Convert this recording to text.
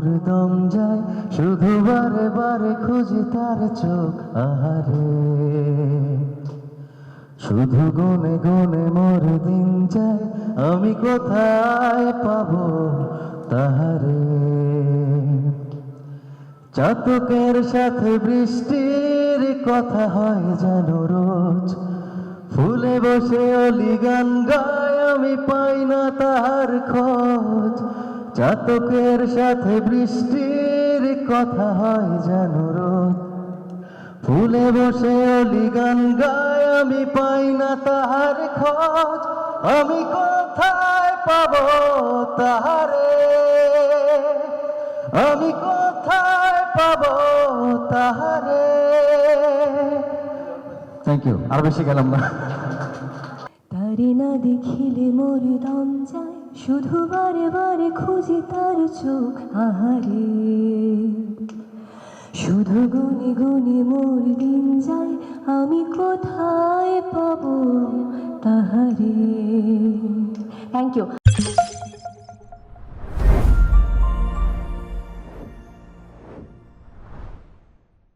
মোর দম যায়, শুধু বারে বারে খুঁজি তার চোখ। আহারে, শুধু গুনে গুনে মোর দিন যায়, আমি কোথায় পাবো তাহারে। চাতকের সাথে বৃষ্টির কথা হয় যেন রোজ, ফুলে বসে অলি গান গায়, আমি পাই না তাহার খোঁজ। চাতকের সাথে বৃষ্টির কথা হয় যেন রোজ, ফুলে বসে অলি গান গায়, আমি পাই না তাহার খোঁজ। আমি কোথায় পাবো তাহারে, আমি কোথায় পাবো তাহারে। থ্যাংক ইউ, আর বেশি গেলাম না। তারে না দেখিলে মোর দম যায়, শুধু বারে বারে খুঁজি তার চোখ। আহারে, শুধু গুনে গুনে মোর দিন যায়, আমি কোথায় পাবো তাহারে। Thank you.